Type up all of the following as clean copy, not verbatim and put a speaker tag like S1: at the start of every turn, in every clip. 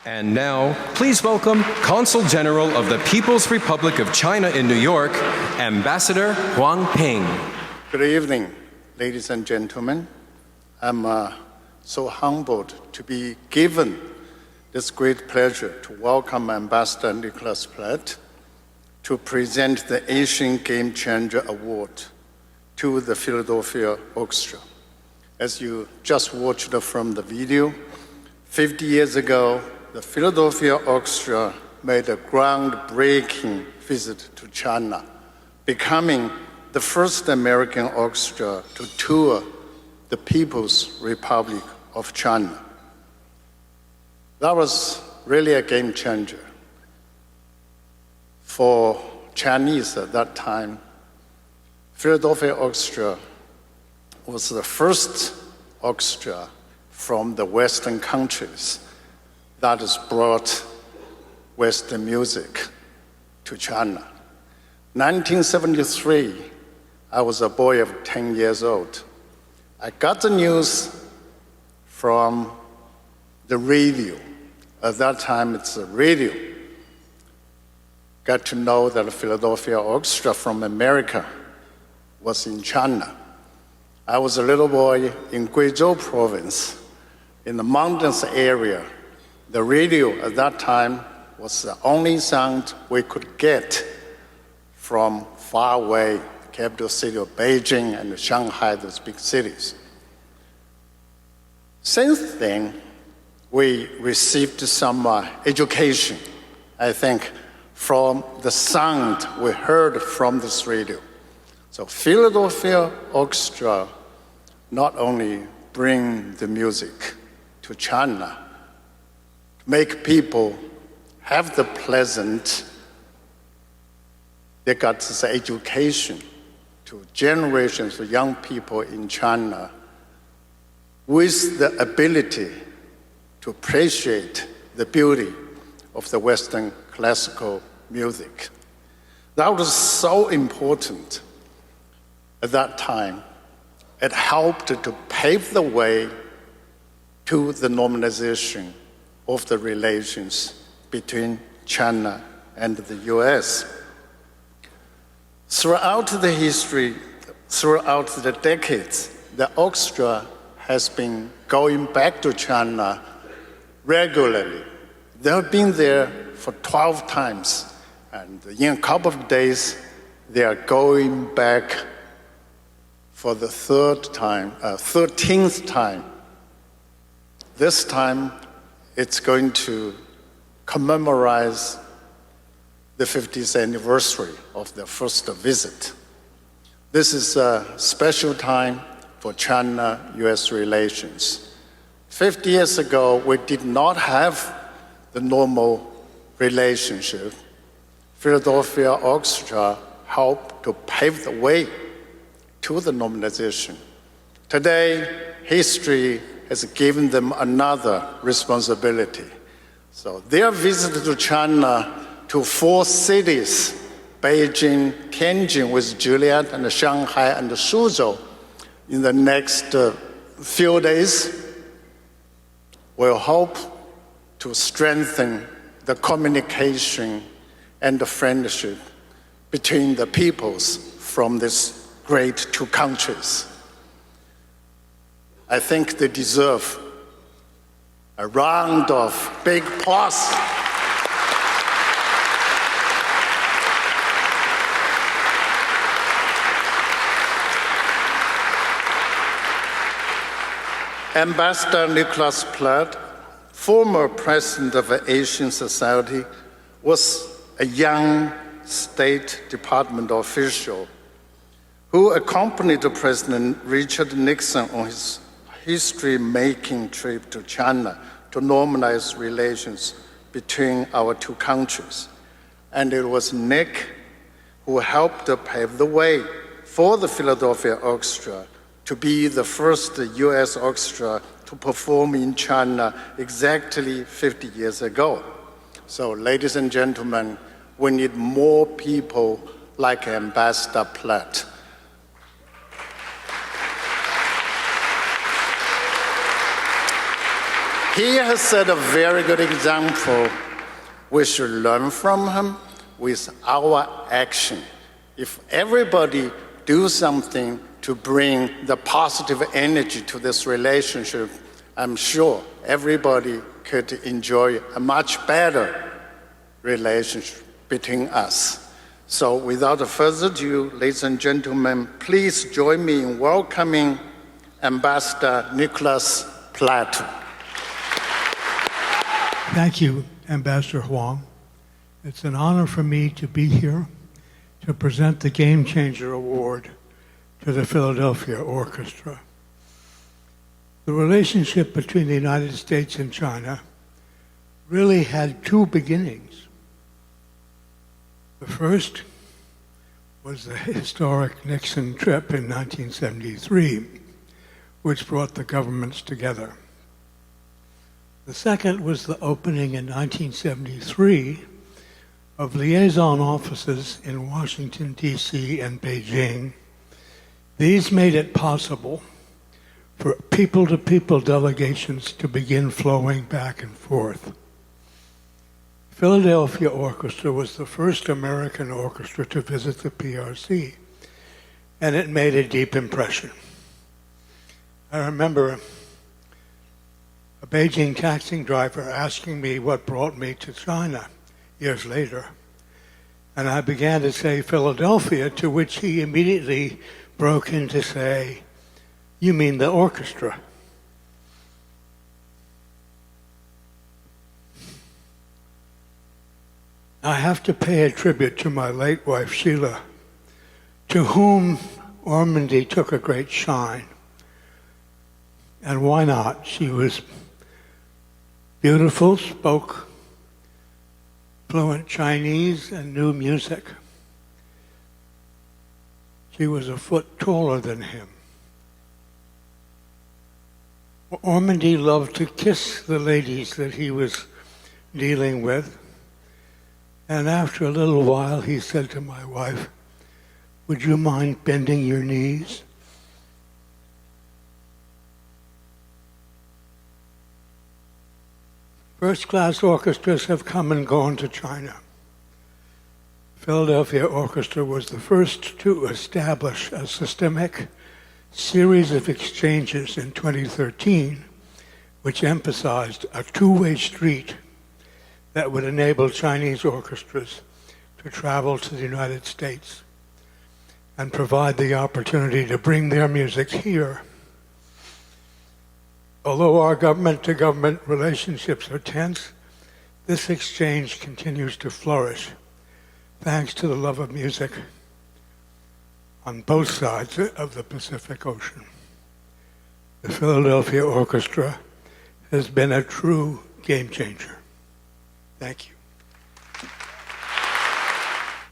S1: And now, please welcome Consul General of the People's Republic of China in New York, Ambassador Huang Ping.
S2: Good evening, ladies and gentlemen. I'm so humbled to be given this great pleasure to welcome Ambassador Nicholas Platt to present the Asian Game Changer Award to the Philadelphia Orchestra. As you just watched from the video, 50 years ago, the Philadelphia Orchestra made a groundbreaking visit to China, becoming the first American orchestra to tour the People's Republic of China. That was really a game changer. For Chinese at that time, Philadelphia Orchestra was the first orchestra from the Western countries that has brought Western music to China. 1973, I was a boy of 10 years old. I got the news from the radio. At that time, it's a radio. Got to know that the Philadelphia Orchestra from America was in China. I was a little boy in Guizhou province, in the mountains area. The radio at that time was the only sound we could get from far away, the capital city of Beijing and Shanghai, those big cities. Since then, we received some education, I think, from the sound we heard from this radio. So Philadelphia Orchestra not only bring the music to China, make people have the pleasant, they got this education to generations of young people in China with the ability to appreciate the beauty of the Western classical music. That was so important at that time. It helped to pave the way to the normalization of the relations between China and the US. Throughout the history, throughout the decades, the orchestra has been going back to China regularly. They have been there for 12 times, and in a couple of days, they are going back for the 13th time. This time, it's going to commemorate the 50th anniversary of their first visit. This is a special time for China-US relations. 50 years ago, we did not have the normal relationship. Philadelphia Orchestra helped to pave the way to the normalization. Today, history has given them another responsibility. So their visit to China to 4 cities, Beijing, Tianjin with Juliet, and Shanghai and Suzhou, in the next few days, will hope to strengthen the communication and the friendship between the peoples from these great 2 countries. I think they deserve a round of big applause. Ambassador Nicholas Platt, former president of the Asian Society, was a young State Department official who accompanied President Richard Nixon on his history-making trip to China to normalize relations between our 2 countries. And it was Nick who helped to pave the way for the Philadelphia Orchestra to be the first US orchestra to perform in China exactly 50 years ago. So, ladies and gentlemen, we need more people like Ambassador Platt. He has set a very good example. We should learn from him with our action. If everybody do something to bring the positive energy to this relationship, I'm sure everybody could enjoy a much better relationship between us. So without further ado, ladies and gentlemen, please join me in welcoming Ambassador Nicholas Platt.
S3: Thank you, Ambassador Huang. It's an honor for me to be here to present the Game Changer Award to the Philadelphia Orchestra. The relationship between the United States and China really had two beginnings. The first was the historic Nixon trip in 1973, which brought the governments together. The second was the opening in 1973 of liaison offices in Washington, D.C. and Beijing. These made it possible for people-to-people delegations to begin flowing back and forth. Philadelphia Orchestra was the first American orchestra to visit the PRC, and it made a deep impression. I remember a Beijing taxi driver asking me what brought me to China years later. And I began to say Philadelphia, to which he immediately broke in to say, "You mean the orchestra?" I have to pay a tribute to my late wife, Sheila, to whom Ormandy took a great shine. And why not? She was beautiful, spoke fluent Chinese, and knew music. She was a foot taller than him. Ormandy loved to kiss the ladies that he was dealing with. And after a little while, he said to my wife, "Would you mind bending your knees?" First-class orchestras have come and gone to China. Philadelphia Orchestra was the first to establish a systemic series of exchanges in 2013, which emphasized a two-way street that would enable Chinese orchestras to travel to the United States and provide the opportunity to bring their music here. Although our government-to-government relationships are tense, this exchange continues to flourish, thanks to the love of music on both sides of the Pacific Ocean. The Philadelphia Orchestra has been a true game changer. Thank you.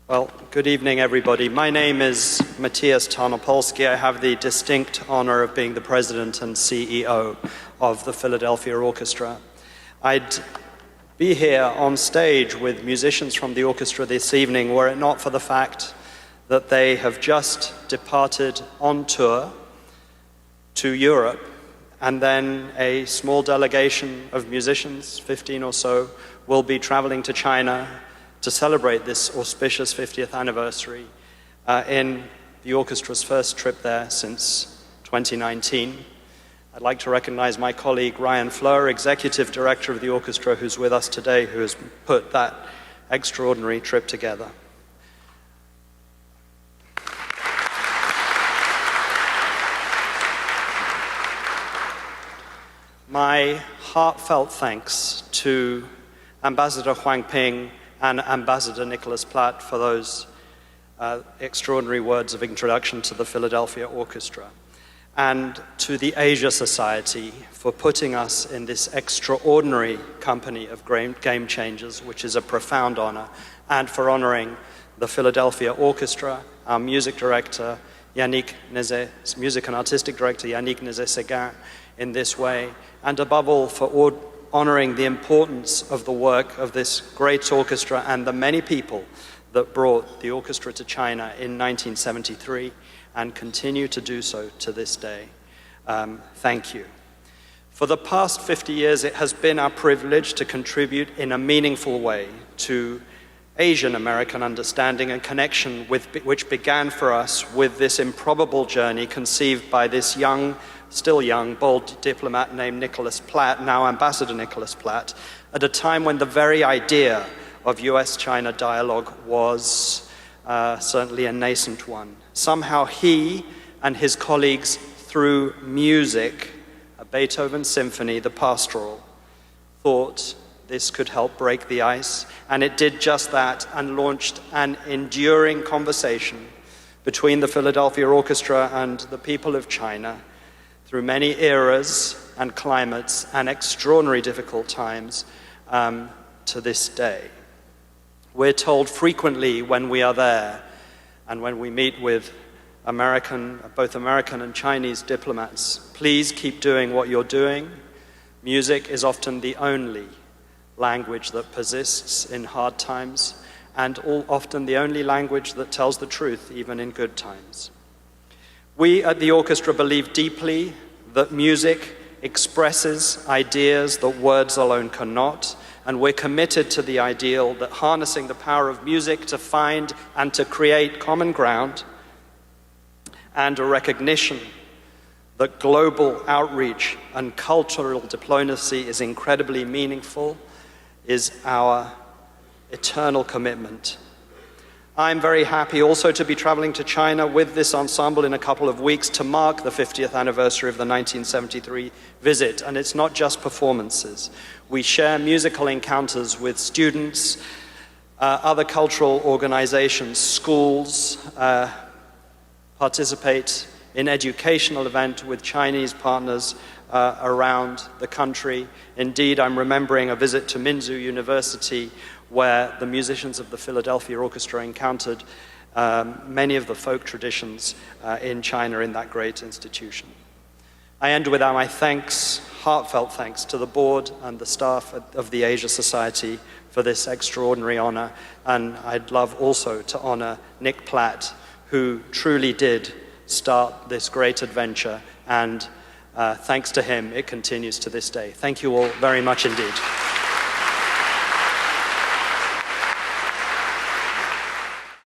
S4: Well, good evening, everybody. My name is Matias Tarnopolsky. I have the distinct honor of being the president and CEO of the Philadelphia Orchestra. I'd be here on stage with musicians from the orchestra this evening were it not for the fact that they have just departed on tour to Europe, and then a small delegation of musicians, 15 or so, will be traveling to China to celebrate this auspicious 50th anniversary in the orchestra's first trip there since 2019. I'd like to recognize my colleague Ryan Fleur, Executive Director of the orchestra, who's with us today, who has put that extraordinary trip together. My heartfelt thanks to Ambassador Huang Ping and Ambassador Nicholas Platt for those extraordinary words of introduction to the Philadelphia Orchestra, and to the Asia Society for putting us in this extraordinary company of game changers, which is a profound honor, and for honoring the Philadelphia Orchestra, our music director, music and artistic director, Yannick Nézet-Séguin, in this way, and above all, for honoring the importance of the work of this great orchestra and the many people that brought the orchestra to China in 1973 and continue to do so to this day. Thank you. For the past 50 years, it has been our privilege to contribute in a meaningful way to Asian American understanding and connection which began for us with this improbable journey conceived by this young, still young, bold diplomat named Nicholas Platt, now Ambassador Nicholas Platt, at a time when the very idea of US-China dialogue was certainly a nascent one. Somehow he and his colleagues, through music, a Beethoven symphony, the Pastoral, thought this could help break the ice, and it did just that and launched an enduring conversation between the Philadelphia Orchestra and the people of China through many eras and climates and extraordinary difficult times to this day. We're told frequently when we are there and when we meet with both American and Chinese diplomats, please keep doing what you're doing. Music is often the only language that persists in hard times, and often the only language that tells the truth, even in good times. We at the orchestra believe deeply that music expresses ideas that words alone cannot, and we're committed to the ideal that harnessing the power of music to find and to create common ground and a recognition that global outreach and cultural diplomacy is incredibly meaningful is our eternal commitment. I'm very happy also to be traveling to China with this ensemble in a couple of weeks to mark the 50th anniversary of the 1973 visit. And it's not just performances. We share musical encounters with students, other cultural organizations, schools, participate in educational events with Chinese partners around the country. Indeed, I'm remembering a visit to Minzu University where the musicians of the Philadelphia Orchestra encountered many of the folk traditions in China in that great institution. I end with my thanks, heartfelt thanks to the board and the staff of the Asia Society for this extraordinary honor. And I'd love also to honor Nick Platt, who truly did start this great adventure, and thanks to him, it continues to this day. Thank you all very much indeed.